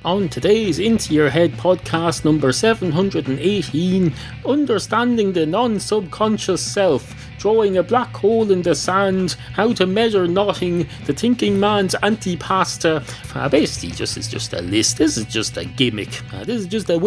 On today's Into Your Head podcast number 718, Understanding the Non-Subconscious Self, Drawing a Black Hole in the Sand, How to Measure Nothing, The Thinking Man's Antipasta. Basically, it's just a list. This is just a gimmick. This is just a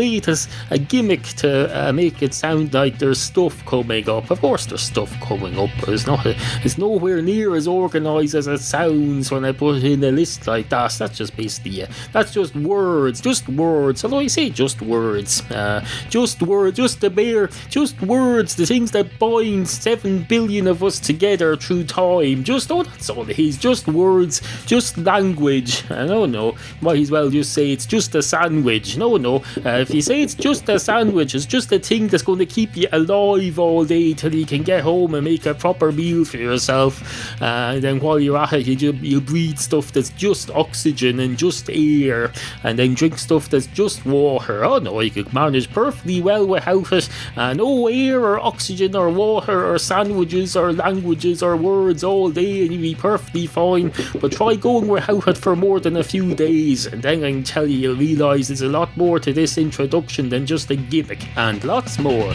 gimmick to make it sound like there's stuff coming up. Of course there's stuff coming up, but it's nowhere near as organised as it sounds when I put in a list like that. That's just basically, that's just words. Although I say just words. Just words, the things that bind 7 billion of us together through time. That's all it is. Just words, just language. I don't know. Might as well just say it's just a sandwich. No. If you say it's just a sandwich, it's just a thing that's going to keep you alive all day till you can get home and make a proper meal for yourself. And then while you're at it, you breathe stuff that's just oxygen and just air, and then drink stuff that's just water. Oh no, you could manage perfectly well without it. No air or oxygen or water or sandwiches or languages or words all day, and you'll be perfectly fine. But try going without it for more than a few days, and then I can tell you'll realise there's a lot more to this introduction than just a gimmick, and lots more.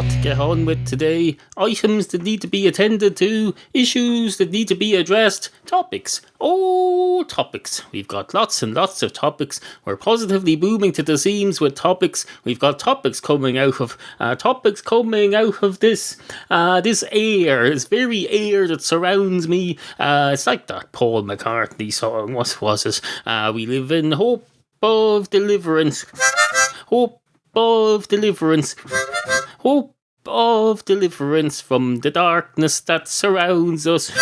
To get on with today. Items that need to be attended to, issues that need to be addressed, topics. We've got lots and lots of topics. We're positively booming to the seams with topics. We've got topics coming out of this air, this very air that surrounds me. It's like that Paul McCartney song. What was it? We live in hope of deliverance. Hope of deliverance from the darkness that surrounds us.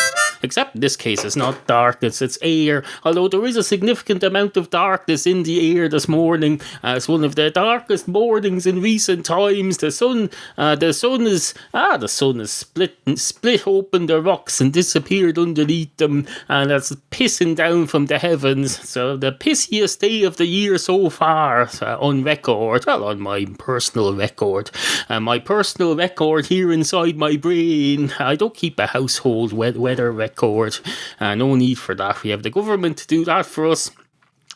Except in this case, it's not darkness, it's air. Although there is a significant amount of darkness in the air this morning. It's one of the darkest mornings in recent times. The sun is split open the rocks and disappeared underneath them, and it's pissing down from the heavens. So the pissiest day of the year so far, on record. Well, on my personal record. My personal record here inside my brain. I don't keep a household weather record. No need for that. We have the government to do that for us.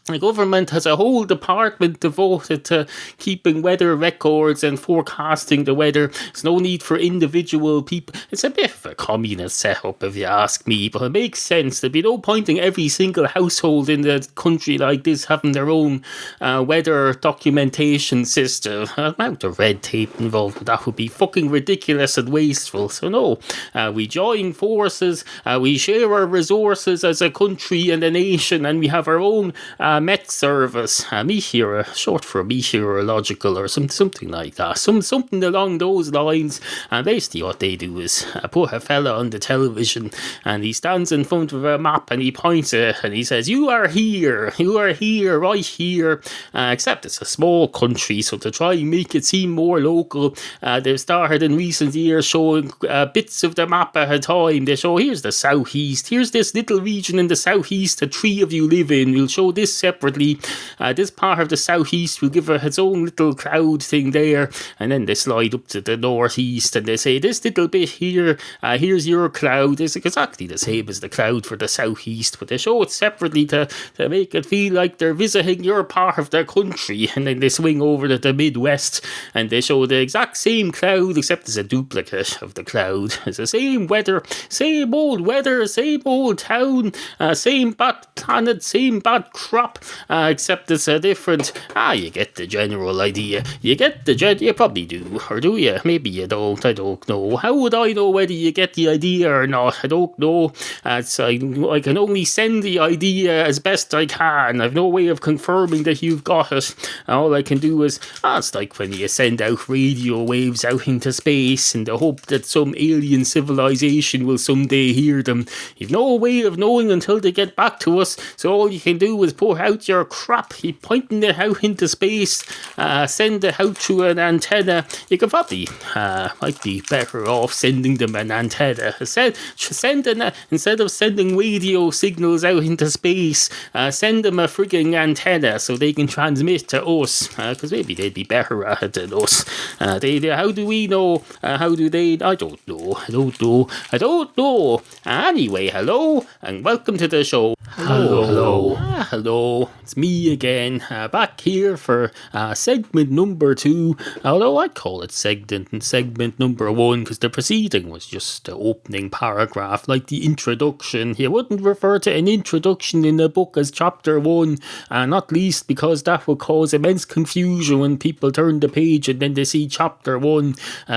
The government has a whole department devoted to keeping weather records and forecasting the weather. There's no need for individual people. It's a bit of a communist setup, if you ask me, but it makes sense. There'd be no point in every single household in the country like this having their own weather documentation system. The amount of red tape involved with that would be fucking ridiculous and wasteful. So no, we join forces, we share our resources as a country and a nation, and we have our own Met Service, short for meteorological or something like that, something along those lines. And basically what they do is put a fella on the television, and he stands in front of a map and he points it and he says, you are here, right here. Except it's a small country, so to try and make it seem more local, they've started in recent years showing bits of the map at a time. They show, here's the southeast, here's this little region in the southeast that 3 of you live in. We'll show this separately. This part of the southeast will give it its own little cloud thing there, and then they slide up to the northeast and they say, this little bit here, here's your cloud. It's exactly the same as the cloud for the southeast, but they show it separately to make it feel like they're visiting your part of the country. And then they swing over to the Midwest and they show the exact same cloud, except it's a duplicate of the cloud. It's the same weather, same old town, same bad planet, same bad crop, except it's a different. You get the general idea. You probably do, or do you? Maybe you don't. I don't know. How would I know whether you get the idea or not? I don't know. I can only send the idea as best I can. I've no way of confirming that you've got it. All I can do is, it's like when you send out radio waves out into space in the hope that some alien civilization will someday hear them. You've no way of knowing until they get back to us, so all you can do is put out your crap, you're pointing it out into space, send it out through an antenna, you could probably, might be better off sending them an antenna. Instead of sending radio signals out into space, send them a frigging antenna so they can transmit to us, because maybe they'd be better at it than us. How do we know? How do they? I don't know. Anyway, hello, and welcome to the show. Hello. It's me again, back here for segment number 2. Although I'd call it segment number 1, because the preceding was just the opening paragraph, like the introduction. You wouldn't refer to an introduction in a book as chapter 1, not least because that would cause immense confusion when people turn the page and then they see chapter 1.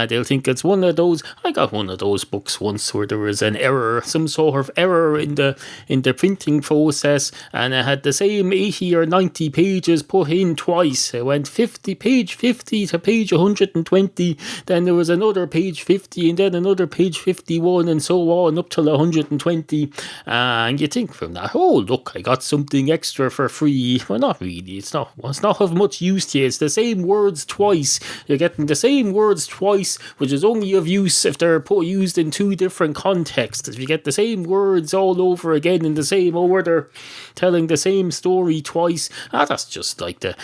They'll think it's one of those. I got one of those books once where there was an error, some sort of error in the printing process, and it had the same 80 or 90 pages put in twice. It went page 50 to page 120, then there was another page 50, and then another page 51, and so on up till 120. And you think from that, oh look, I got something extra for free. Well, not really. It's not of much use to you. It's the same words twice. You're getting the same words twice, which is only of use if they're used in 2 different contexts. If you get the same words all over again in the same order, telling the same story twice, that's just like the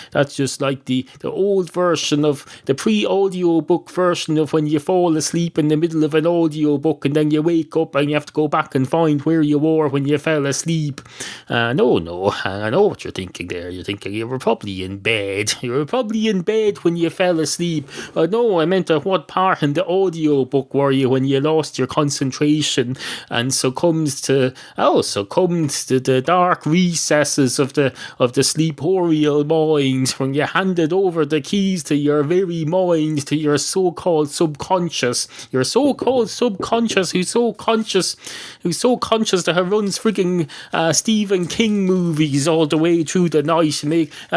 old version of the pre-audiobook version of when you fall asleep in the middle of an audiobook and then you wake up and you have to go back and find where you were when you fell asleep. No, I know what you're thinking there. You're thinking you were probably in bed. You were probably in bed when you fell asleep. No, I meant at what part in the audiobook were you when you lost your concentration and succumbed to the dark recesses of the sleeporial mind, when you handed over the keys to your very mind to your so-called subconscious. Your so-called subconscious who's so conscious that it runs frigging Stephen King movies all the way through the night,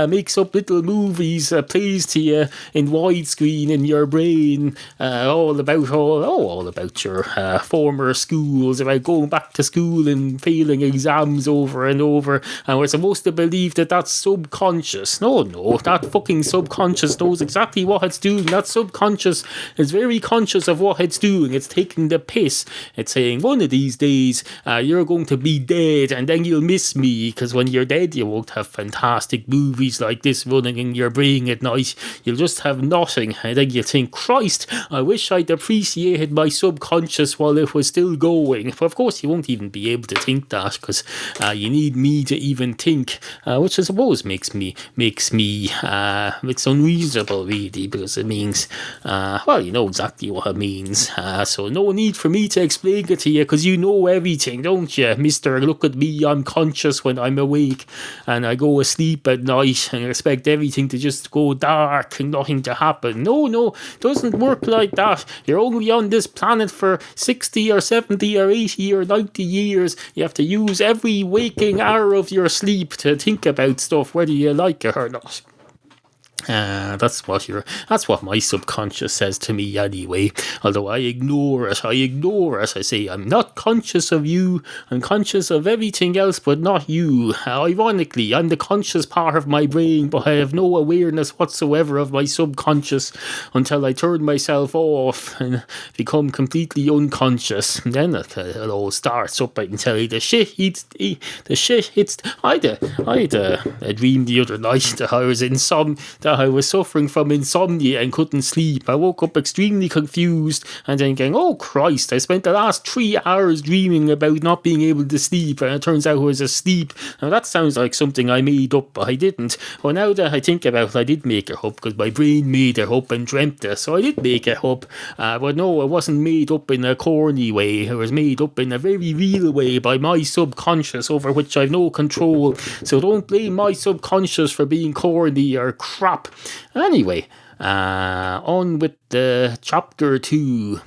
makes up little movies, plays to you in widescreen in your brain, all about your former schools, about going back to school and failing exams over and over, and we're supposed to believe that that's subconscious. No, that fucking subconscious knows exactly what it's doing. That subconscious is very conscious of what it's doing. It's taking the piss. It's saying, one of these days, you're going to be dead, and then you'll miss me, because when you're dead, you won't have fantastic movies like this running in your brain at night. You'll just have nothing, and then you think, Christ, I wish I'd appreciated my subconscious while it was still going. But of course, you won't even be able to think that, because you need me to even think, which I suppose makes me it's unreasonable really, because it means you know exactly what it means, so no need for me to explain it to you, because you know everything, don't you, mister? Look at me, I'm conscious when I'm awake, and I go asleep at night and expect everything to just go dark and nothing to happen. No, doesn't work like that. You're only on this planet for 60 or 70 or 80 or 90 years. You have to use every waking hour of your sleep to think about stuff, whether you like it or not. That's what my subconscious says to me anyway, although I ignore it. I say, I'm not conscious of you, I'm conscious of everything else but not you. Ironically, I'm the conscious part of my brain, but I have no awareness whatsoever of my subconscious until I turn myself off and become completely unconscious. And then it all starts up. I can tell you, the shit hits. I had a dream the other night that I was suffering from insomnia and couldn't sleep. I woke up extremely confused and thinking, oh Christ, I spent the last 3 hours dreaming about not being able to sleep, and it turns out I was asleep. Now that sounds like something I made up, but I didn't. Well, now that I think about it, I did make it up, because my brain made it up and dreamt it, so I did make it up. But no, it wasn't made up in a corny way. It was made up in a very real way by my subconscious, over which I've no control. So don't blame my subconscious for being corny or crap. Anyway, on with the chapter 2.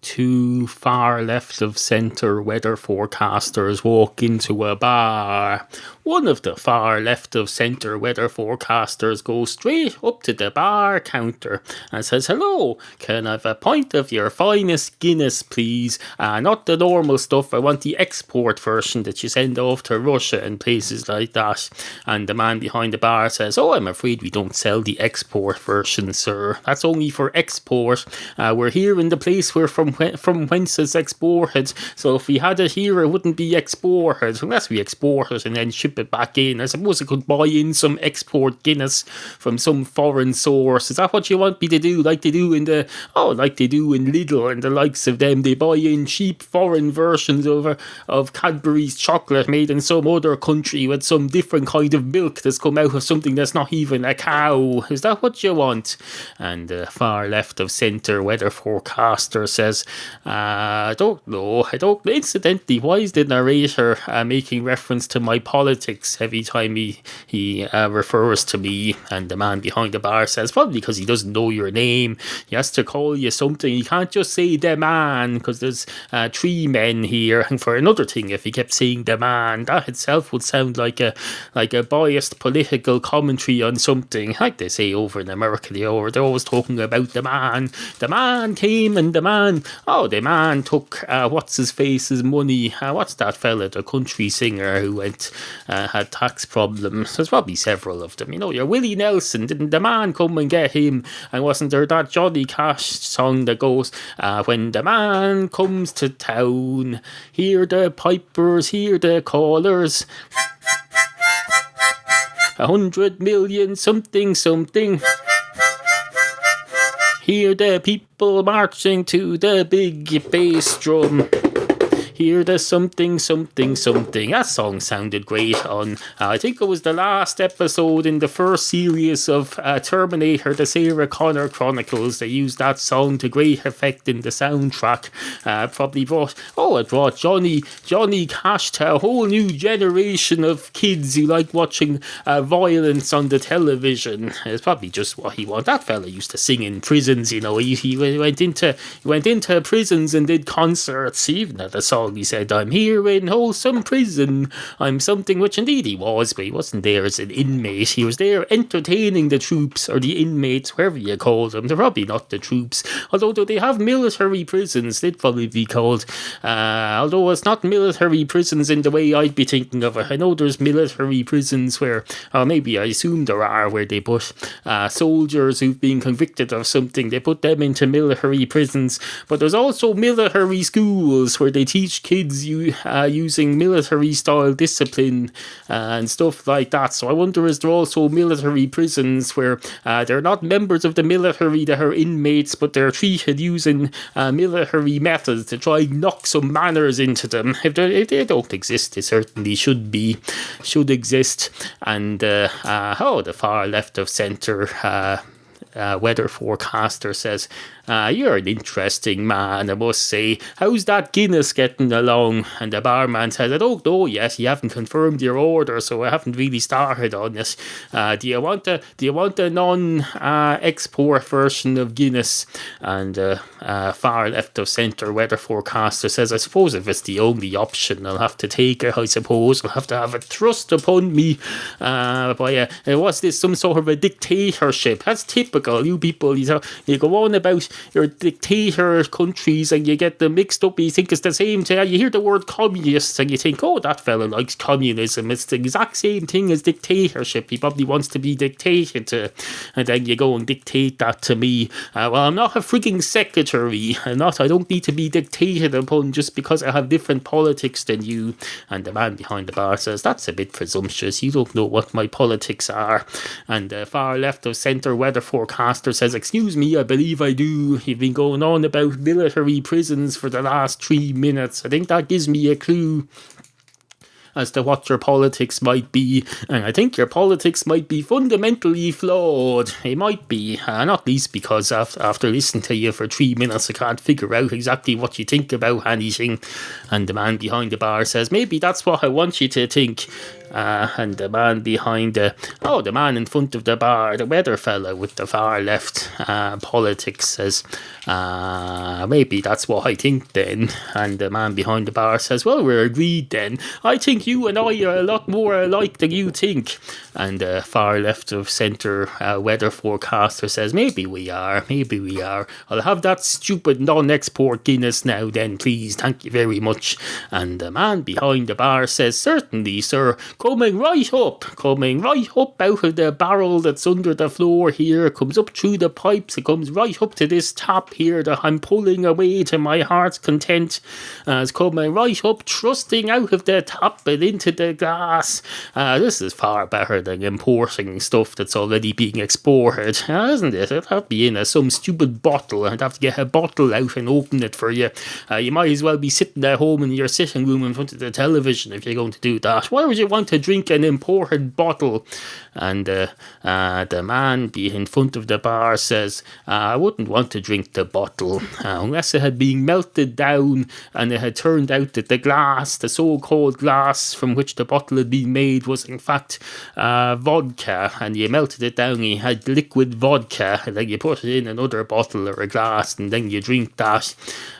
Two far left of centre weather forecasters walk into a bar. One of the far left of centre weather forecasters goes straight up to the bar counter and says, "Hello, can I have a pint of your finest Guinness, please? Not the normal stuff, I want the export version that you send off to Russia and places like that." And the man behind the bar says, "Oh, I'm afraid we don't sell the export version, sir. That's only for export. We're here in the place where from whence it's exported. So if we had it here, it wouldn't be exported unless we export it and then ship it back in. I suppose I could buy in some export Guinness from some foreign source. Is that what you want me to do? Like they do in Lidl and the likes of them. They buy in cheap foreign versions of Cadbury's chocolate made in some other country with some different kind of milk that's come out of something that's not even a cow. Is that what you want?" And the far left of centre weather forecaster says, "I don't know. Incidentally, why is the narrator making reference to my politics every time he refers to me?" And the man behind the bar says, "Probably because he doesn't know your name. He has to call you something. He can't just say the man because there's three men here. And for another thing, if he kept saying the man, that itself would sound like a biased political commentary on something. Like they say over in America, they're always talking about the man. The man came and the man took what's his face's money. What's that fella, the country singer who had tax problems? There's probably several of them. You know, your Willie Nelson, didn't the man come and get him? And wasn't there that Johnny Cash song that goes, when the man comes to town, hear the pipers, hear the callers, 100 million something something. Hear the people marching to the big bass drum. Hear the something, something, something." That song sounded great on, I think it was the last episode in the first series of Terminator, the Sarah Connor Chronicles. They used that song to great effect in the soundtrack. Probably brought Johnny Cash to a whole new generation of kids who like watching violence on the television. It's probably just what he wanted. That fella used to sing in prisons, you know. He went into prisons and did concerts. He even had a song. He said, "I'm here in wholesome prison. I'm something," which indeed he was, but he wasn't there as an inmate. He was there entertaining the troops or the inmates, wherever you call them. They're probably not the troops. Although they have military prisons, they'd probably be called. Although it's not military prisons in the way I'd be thinking of it. I know there's military prisons where, or maybe I assume there are, where they put soldiers who've been convicted of something. They put them into military prisons. But there's also military schools where they teach kids using military style discipline and stuff like that. So I wonder, is there also military prisons where they're not members of the military that are inmates, but they're treated using military methods to try and knock some manners into them? If they don't exist, they certainly should exist. And the far left of centre weather forecaster says, "You're an interesting man, I must say. How's that Guinness getting along?" And the barman says, "I don't know yet. You haven't confirmed your order, so I haven't really started on it. Do you want a non-export version of Guinness?" And far left of centre weather forecaster says, "I suppose if it's the only option, I'll have to take it. I suppose I'll have to have it thrust upon me what's this, some sort of a dictatorship? That's typical. You people, you go on about your dictator countries and you get them mixed up. You think it's the same thing. You hear the word communist and you think, oh, that fella likes communism. It's the exact same thing as dictatorship. He probably wants to be dictated to, and then you go and dictate that to me. Well, I'm not a frigging secretary. I don't need to be dictated upon just because I have different politics than you." And the man behind the bar says, "That's a bit presumptuous. You don't know what my politics are." And the far left of centre weather forecaster says, "Excuse me, I believe I do. You've been going on about military prisons for the last 3 minutes. I think that gives me a clue as to what your politics might be, and I think your politics might be fundamentally flawed. It might be, not least because after listening to you for 3 minutes, I can't figure out exactly what you think about anything." And the man behind the bar says, "Maybe that's what I want you to think. And the man behind the man in front of the bar, the weather fella with the far left politics says, maybe that's what I think then. And the man behind the bar says, well, we're agreed then. I think you and I are a lot more alike than you think. And the far left of centre weather forecaster says, maybe we are. I'll have that stupid non-export Guinness now then, please. Thank you very much. And the man behind the bar says, certainly, sir. Coming right up out of the barrel that's under the floor here, comes up through the pipes, it comes right up to this tap here that I'm pulling away to my heart's content. It's coming right up, thrusting out of the tap and into the glass. This is far better than importing stuff that's already being exported, isn't it? It'd have to be in some stupid bottle. I'd have to get a bottle out and open it for you. You might as well be sitting at home in your sitting room in front of the television if you're going to do that. Why would you want to drink an imported bottle? And the man in front of the bar says, I wouldn't want to drink the bottle unless it had been melted down and it had turned out that the glass, the so-called glass from which the bottle had been made, was in fact vodka, and you melted it down and you had liquid vodka, and then you put it in another bottle or a glass and then you drink that.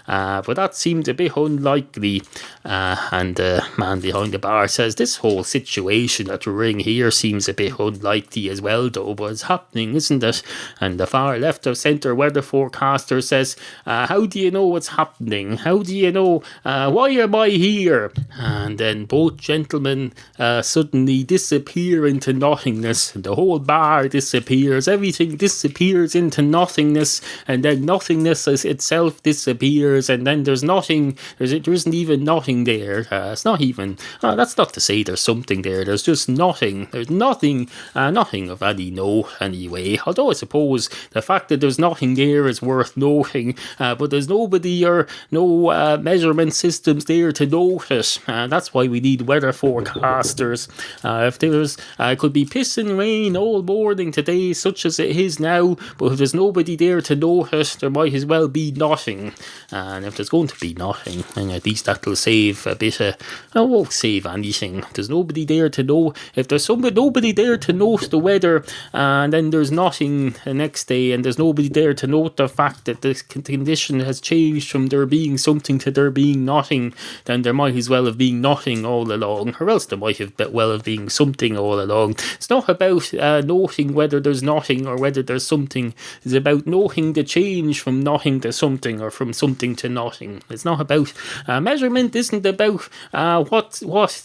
But that seemed a bit unlikely. And the man behind the bar says, this whole situation that we're in here seems a bit unlikely as well, though, but it's happening, isn't it? And the far left of centre weather forecaster says, how do you know what's happening? How do you know? Why am I here? And then both gentlemen suddenly disappear into nothingness. The whole bar disappears. Everything disappears into nothingness, and then nothingness itself disappears. And then there's nothing, there isn't even nothing there. It's not even, that's not to say there's something there. There's just nothing. There's nothing of any note anyway. Although I suppose the fact that there's nothing there is worth noting, but there's nobody or no measurement systems there to note it. That's why we need weather forecasters. If there's, it could be piss and rain all morning today, such as it is now, but if there's nobody there to note it, there might as well be nothing. And if there's going to be nothing, then at least that'll save a bit of, it won't save anything. If there's nobody there to know, if there's nobody there to note the weather, and then there's nothing the next day, and there's nobody there to note the fact that the condition has changed from there being something to there being nothing, then there might as well have been nothing all along, or else there might have well have been something all along. It's not about noting whether there's nothing or whether there's something. It's about noting the change from nothing to something, or from something to nothing. It's not about measurement. Isn't about what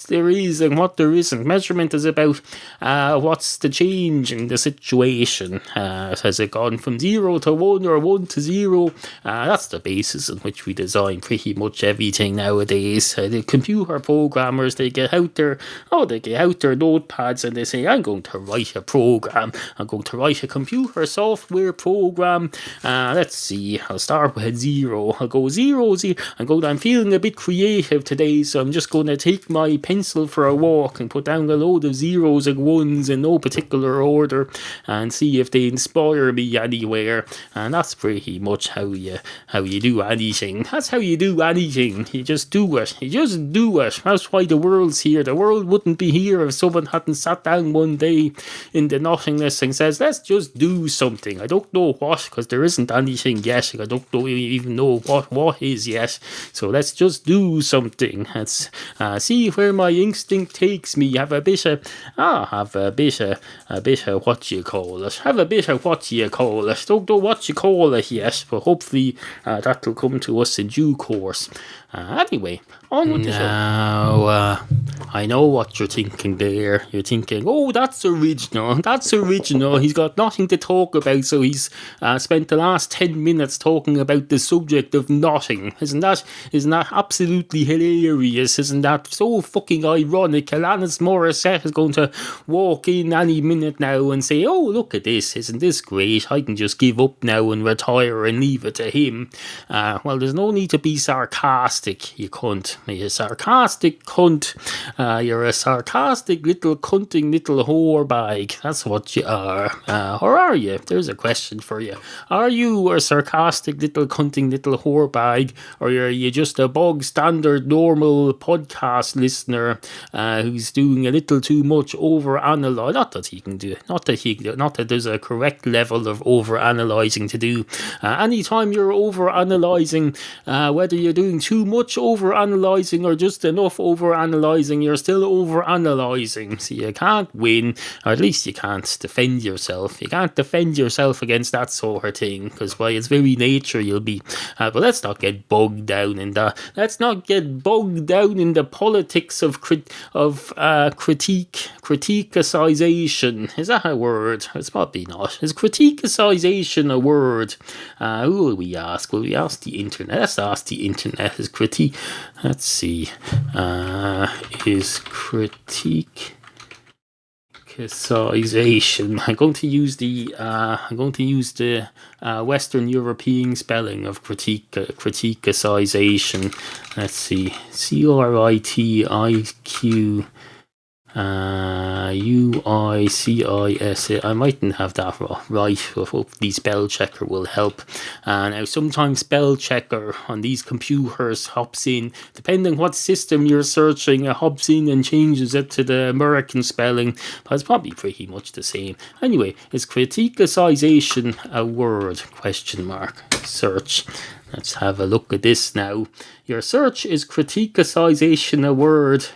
there is and what there isn't. Measurement is about what's the change in the situation. Has it gone from 0 to 1 or 1 to 0? That's the basis on which we design pretty much everything nowadays. The computer programmers, they get out their notepads and they say, I'm going to write a program. I'm going to write a computer software program. Let's see. I'll start with 0. I'll go 0, 0. I'm feeling a bit creative today, so I'm just going to take my pencil for a walk and put down a load of 0s and 1s in no particular order and see if they inspire me anywhere. And that's pretty much how you do anything. That's how you do anything. You just do it. That's why the world's here. The world wouldn't be here if someone hadn't sat down one day in the nothingness and says, let's just do something. I don't know what, because there isn't anything yet. I don't even know what is yet. So let's just do something. Let's see where my instinct takes me. Have a bit of what you call it. Don't know what you call it yet, but hopefully that'll come to us in due course. Anyway, on with the show. Now, I know what you're thinking there. You're thinking, oh, that's original. He's got nothing to talk about, so he's spent the last 10 minutes talking about the subject of nothing. Isn't that absolutely hilarious? Isn't that so fucking ironic? Alanis Morissette is going to walk in any minute now and say, oh, look at this. Isn't this great? I can just give up now and retire and leave it to him. Well, there's no need to be sarcastic, you cunt. You're a sarcastic cunt. You're a sarcastic little cunting little whore bag. That's what you are. Or are you? There's a question for you. Are you a sarcastic little cunting little whore bag, or are you just a bog standard normal podcast listener who's doing a little too much over analyze? Not that there's a correct level of over analyzing to do. Anytime you're over analyzing, whether you're doing too much over analyzing or just enough over analyzing, you're still over analyzing. So you can't win, or at least you can't defend yourself. You can't defend yourself against that sort of thing, because by its very nature you'll be. But let's not get bogged down in that. Let's not get bogged down in the politics of criticization. Is that a word? It's probably not. Is criticization a word? Who will we ask? Will we ask the internet? Let's ask the internet. Is critique? Let's see. Is criticization? I'm going to use the Western European spelling of criticization. Let's see. CRITIQ. UICIS. I mightn't have that right. Hopefully spell checker will help. Now sometimes spell checker on these computers hops in, depending what system you're searching, it hops in and changes it to the American spelling, but it's probably pretty much the same. Anyway, is criticization a word? ? Search. Let's have a look at this now. Your search is criticization a word? ?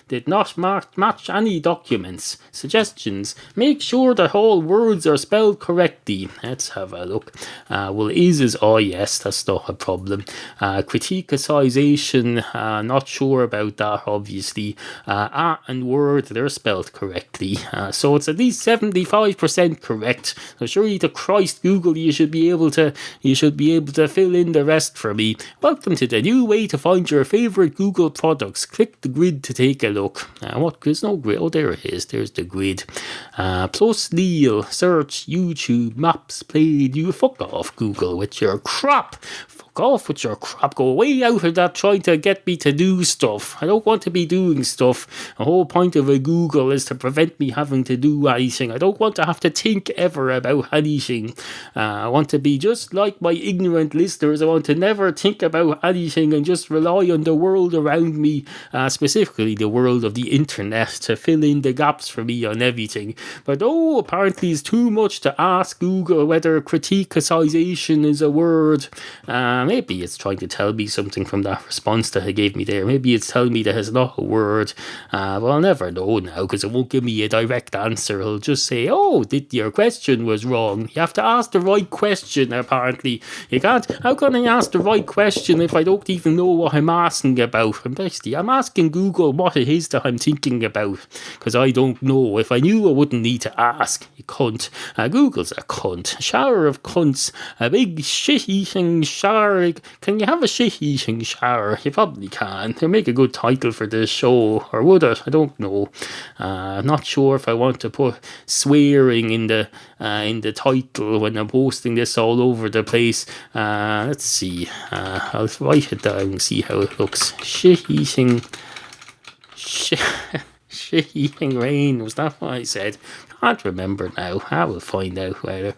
Did not match any documents. Suggestions. Make sure that all words are spelled correctly. Let's have a look. Well, is yes, that's not a problem. Criticization, not sure about that, obviously. And word, they're spelled correctly. So it's at least 75% correct. So surely to Christ, Google, you should be able to fill in the rest for me. Welcome to the new way to find your favourite Google products. Click the grid to take a look. There's no grid. Oh, there it is. There's the grid. Plus Neil, search, YouTube, maps, played. You fuck off, Google, with your crap. Fuck off with your crap. Go way out of that trying to get me to do stuff. I don't want to be doing stuff. The whole point of a Google is to prevent me having to do anything. I don't want to have to think ever about anything. I want to be just like my ignorant listeners. I want to never think about anything and just rely on the world around me, specifically the world of the internet, to fill in the gaps for me on everything. But apparently it's too much to ask Google whether criticization is a word. Maybe it's trying to tell me something from that response that it gave me there. Maybe it's telling me that it's not a word. Well, I'll never know now, because it won't give me a direct answer. It'll just say, your question was wrong. You have to ask the right question, apparently. You can't. How can I ask the right question if I don't even know what I'm asking about? I'm asking Google what it is that I'm thinking about, because I don't know. If I knew, I wouldn't need to ask. You cunt. Google's a cunt. Shower of cunts. A big shit-eating shower. Can you have a shit-eating shower? You probably can. It'll make a good title for this show. Or would it? I don't know. I'm not sure if I want to put swearing in the title when I'm posting this all over the place. Let's see. I'll write it down and see how it looks. Shit-eating rain. Was that what I said? Can't remember now. I will find out later.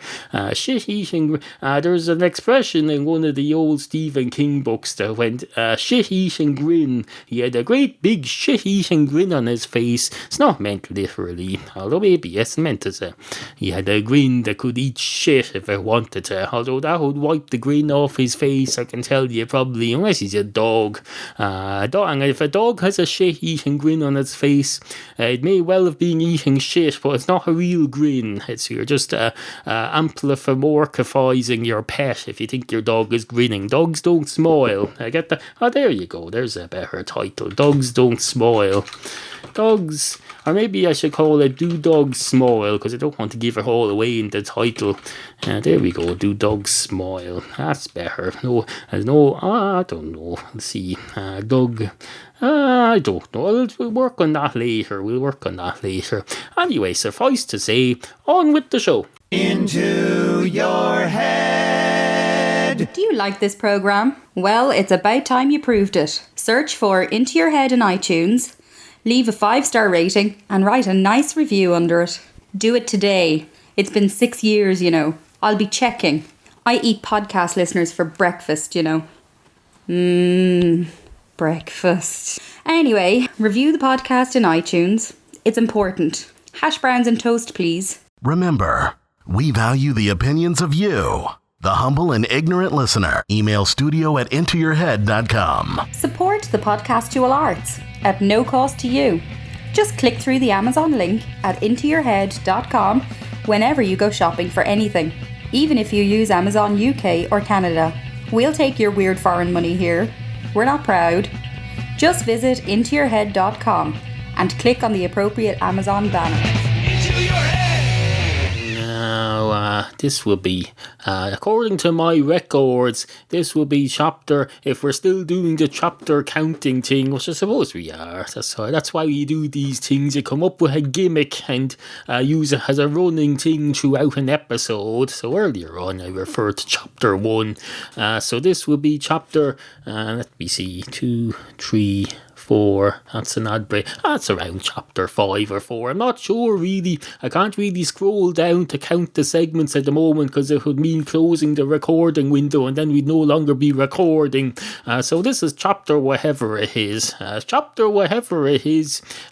Shit-eating. There's an expression in one of the old Stephen King books that went shit-eating grin. He had a great big shit-eating grin on his face. It's not meant literally, although maybe it's meant as he had a grin that could eat shit if it wanted to. Although that would wipe the grin off his face, I can tell you, probably, unless he's a dog. And if a dog has a shit-eating grin on its face, it may well have been eating shit, but it's not a real grin. You're just amplifomorphizing your pet if you think your dog is grinning. Dogs don't smile. I get that. There you go. There's a better title. Dogs don't smile. Dogs, or maybe I should call it Do Dogs Smile, because I don't want to give it all away in the title. There we go. Do Dogs Smile. That's better. I don't know. Let's see. Dog. I don't know. We'll work on that later. Anyway, suffice to say, on with the show. Into your head. Do you like this programme? Well, it's about time you proved it. Search for Into Your Head in iTunes, leave a 5-star rating and write a nice review under it. Do it today. It's been 6 years, you know. I'll be checking. I eat podcast listeners for breakfast, you know. Breakfast. Anyway, review the podcast in iTunes. It's important. Hash browns and toast, please. Remember, we value the opinions of you, the humble and ignorant listener. Email studio@intoyourhead.com. Support the Podcastual Arts at no cost to you. Just click through the Amazon link at intoyourhead.com whenever you go shopping for anything, even if you use Amazon UK or Canada. We'll take your weird foreign money here. We're not proud. Just visit intoyourhead.com and click on the appropriate Amazon banner. Now, this will be, according to my records, this will be chapter, if we're still doing the chapter counting thing, which I suppose we are. That's why we do these things. You come up with a gimmick and use it as a running thing throughout an episode. So earlier on, I referred to chapter 1. So this will be chapter, let me see, 2, 3, 4, that's an ad break. That's around chapter 5 or 4. I'm not sure really. I can't really scroll down to count the segments at the moment because it would mean closing the recording window and then we'd no longer be recording. So this is chapter whatever it is.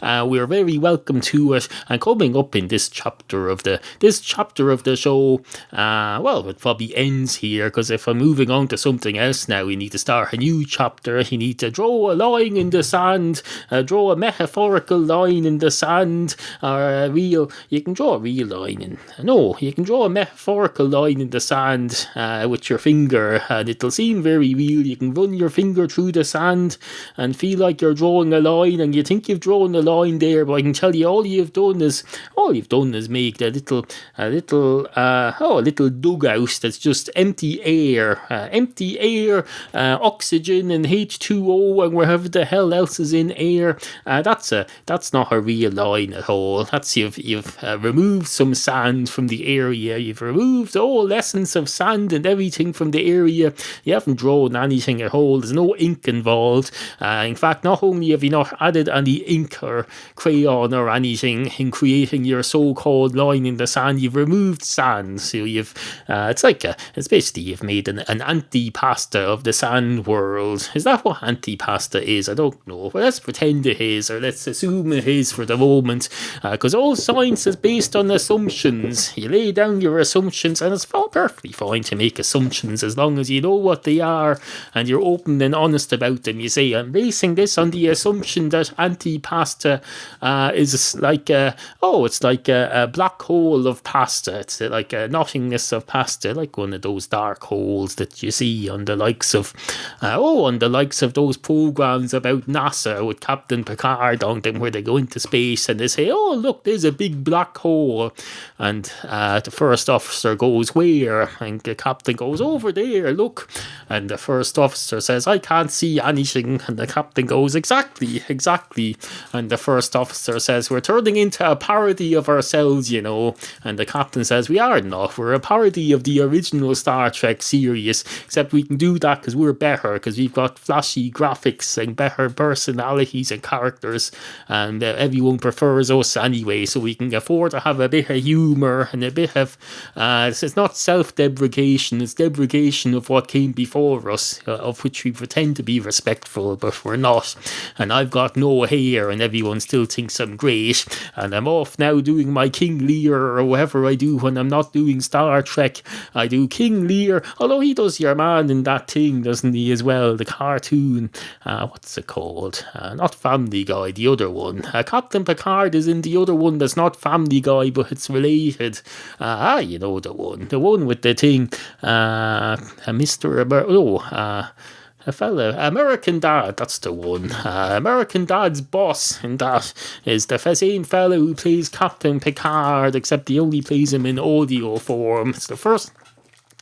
We're very welcome to it. And coming up in this chapter of the show, well, it probably ends here because if I'm moving on to something else now, we need to start a new chapter. You need to draw a line in the sand. Draw a metaphorical line in the sand, or you can draw a real line you can draw a metaphorical line in the sand with your finger, and it'll seem very real. You can run your finger through the sand and feel like you're drawing a line, and you think you've drawn a line there, but I can tell you all you've done is make a little dugout that's just empty air, oxygen and H2O and wherever the hell else is in air. That's not a real line at all. That's you've removed some sand from the area. You've removed all essence of sand and everything from the area. You haven't drawn anything at all. There's no ink involved. In fact, not only have you not added any ink or crayon or anything in creating your so-called line in the sand, you've removed sand. So it's basically you've made an antipasta of the sand world. Is that what antipasta is? I don't know. Well, let's pretend it is, or let's assume it is for the moment, because all science is based on assumptions. You lay down your assumptions, and it's perfectly fine to make assumptions as long as you know what they are and you're open and honest about them. You say, I'm basing this on the assumption that antipasta is like a black hole of pasta. It's like a nothingness of pasta, like one of those dark holes that you see on the likes of those programs about NASA with Captain Picard on them, where they go into space and they say, oh look, there's a big black hole, and the first officer goes, where? And the captain goes, over there, look. And the first officer says, I can't see anything. And the captain goes, exactly. And the first officer says, we're turning into a parody of ourselves, you know. And the captain says, we are not. We're a parody of the original Star Trek series, except we can do that because we're better, because we've got flashy graphics and better personalities and characters, and everyone prefers us anyway, so we can afford to have a bit of humour and a bit of it's not self-deprecation, it's deprecation of what came before us, of which we pretend to be respectful but we're not. And I've got no hair and everyone still thinks I'm great, and I'm off now doing my King Lear or whatever I do when I'm not doing Star Trek. I do King Lear, although he does your man in that thing, doesn't he, as well, the cartoon, what's it called? Not Family Guy, the other one. Captain Picard is in the other one that's not Family Guy, but it's related. You know the one with the thing, a fella, American Dad, that's the one. American Dad's boss, and that is the same fella who plays Captain Picard, except he only plays him in audio form. It's the first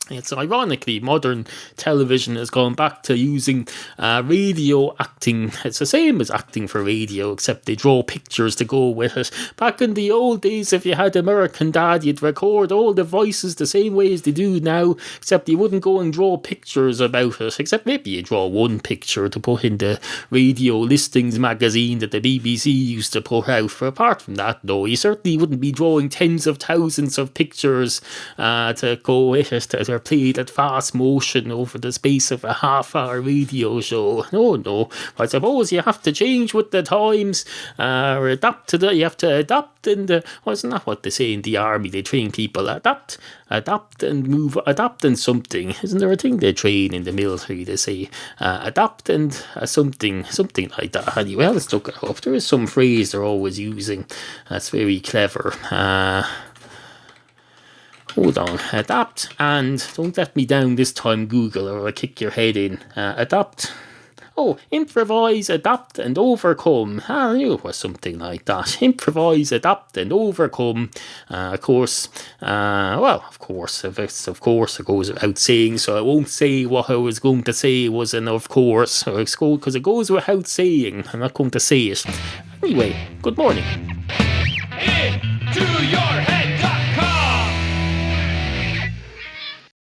It's ironically, modern television has gone back to using radio acting. It's the same as acting for radio, except they draw pictures to go with it. Back in the old days, if you had American Dad, you'd record all the voices the same way as they do now, except you wouldn't go and draw pictures about it, except maybe you draw one picture to put in the radio listings magazine that the BBC used to put out. For apart from that, no, you certainly wouldn't be drawing tens of thousands of pictures to go with it, that are played at fast motion over the space of a half-hour radio show. No. I suppose you have to change with the times, or adapt to you have to adapt wasn't that what they say in the army? They train people, adapt and move, adapt and something. Isn't there a thing they train in the military? They say, adapt and something like that. Anyway, let's look it up. There is some phrase they're always using that's very clever. Hold on, adapt and don't let me down this time, Google, or I'll kick your head in. Adapt. Oh, improvise, adapt and overcome. I knew it was something like that. Improvise, adapt and overcome. Of course, it goes without saying, so I won't say what I was going to say was an of course, because it goes without saying. I'm not going to say it. Anyway, good morning. Into your